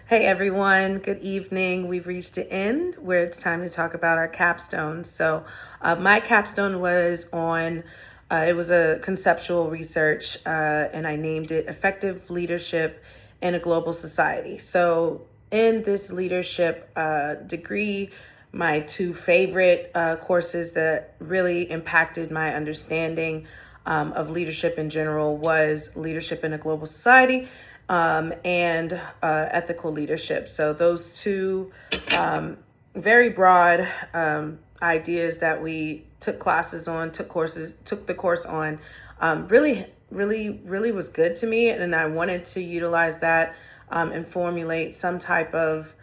Hey everyone, good evening. We've reached the end where it's time to talk about our capstone. My capstone was on, it was a conceptual research, and I named it Effective Leadership in a Global Society. So, in this leadership degree, my two favorite courses that really impacted my understanding of leadership in general was Leadership in a Global Society and ethical leadership. So those two very broad ideas that we took classes on, took the course on, really was good to me, and I wanted to utilize that and formulate some type of,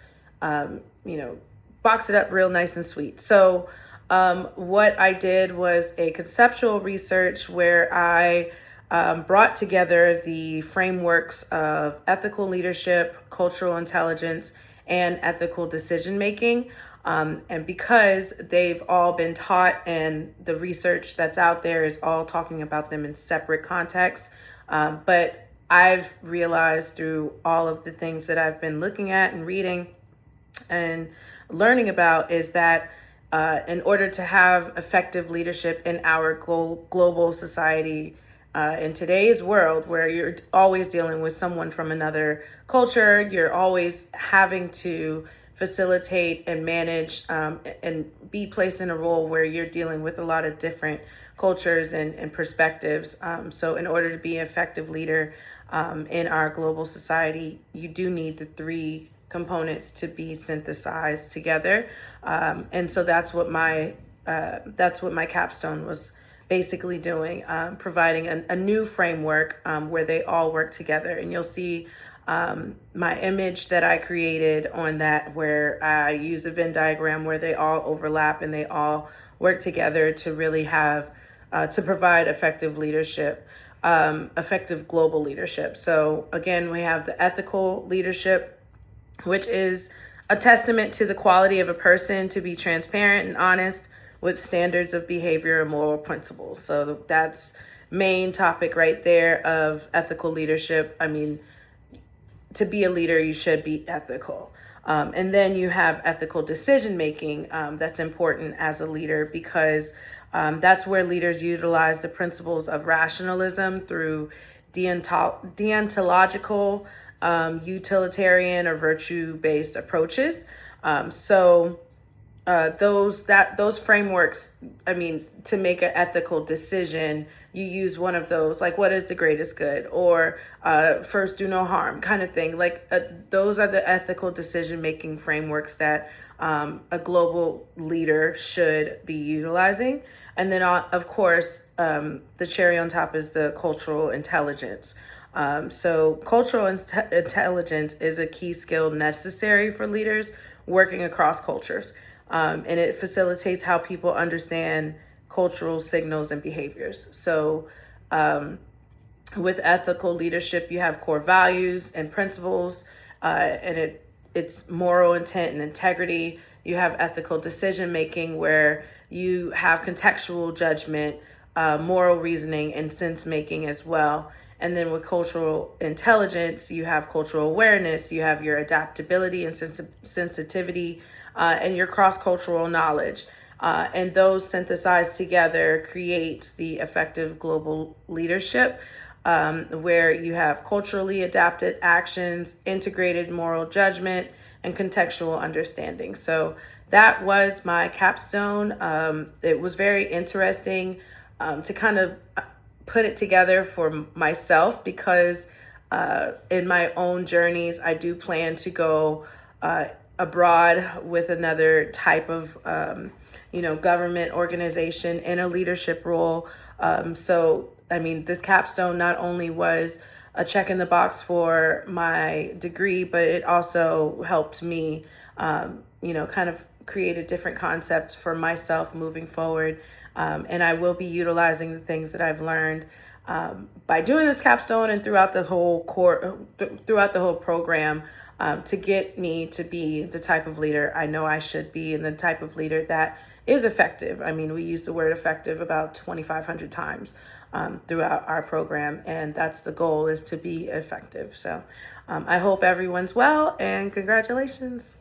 you know, box it up real nice and sweet. What I did was a conceptual research where I brought together the frameworks of ethical leadership, cultural intelligence, and ethical decision making. And because they've all been taught and the research that's out there is all talking about them in separate contexts, but I've realized through all of the things that I've been looking at and reading and learning about is that in order to have effective leadership in our global society, in today's world where you're always dealing with someone from another culture, you're always having to facilitate and manage and be placed in a role where you're dealing with a lot of different cultures and perspectives. So, in order to be an effective leader in our global society, you do need the three components to be synthesized together. And so that's what my capstone was basically doing, providing a new framework where they all work together. And you'll see my image that I created on that, where I use the Venn diagram where they all overlap and they all work together to really have, to provide effective leadership, effective global leadership. So again, we have the ethical leadership, which is a testament to the quality of a person to be transparent and honest with standards of behavior and moral principles. So that's main topic right there of ethical leadership. I mean, to be a leader, you should be ethical. And then you have ethical decision making, that's important as a leader because that's where leaders utilize the principles of rationalism through deontological, utilitarian, or virtue-based approaches. So those frameworks, I mean, to make an ethical decision, you use one of those, like what is the greatest good, or first do no harm kind of thing. Those are the ethical decision making frameworks that a global leader should be utilizing. And then of course, the cherry on top is the cultural intelligence. So cultural intelligence is a key skill necessary for leaders working across cultures. And it facilitates how people understand cultural signals and behaviors. So, with ethical leadership, you have core values and principles, and it's moral intent and integrity. You have ethical decision making, where you have contextual judgment, moral reasoning, and sense making as well. And then with cultural intelligence, you have cultural awareness, you have your adaptability and sensitivity, and your cross cultural knowledge. And those synthesized together creates the effective global leadership, where you have culturally adapted actions, integrated moral judgment, and contextual understanding. So that was my capstone. It was very interesting to kind of put it together for myself because in my own journeys, I do plan to go abroad with another type of government organization in a leadership role. I mean, this capstone not only was a check in the box for my degree, but it also helped me, kind of create a different concept for myself moving forward. And I will be utilizing the things that I've learned by doing this capstone and throughout the whole throughout the whole program, to get me to be the type of leader I know I should be and the type of leader that is effective. I mean, we use the word effective about 2,500 times. throughout our program. And that's the goal, is to be effective. So I hope everyone's well, and congratulations.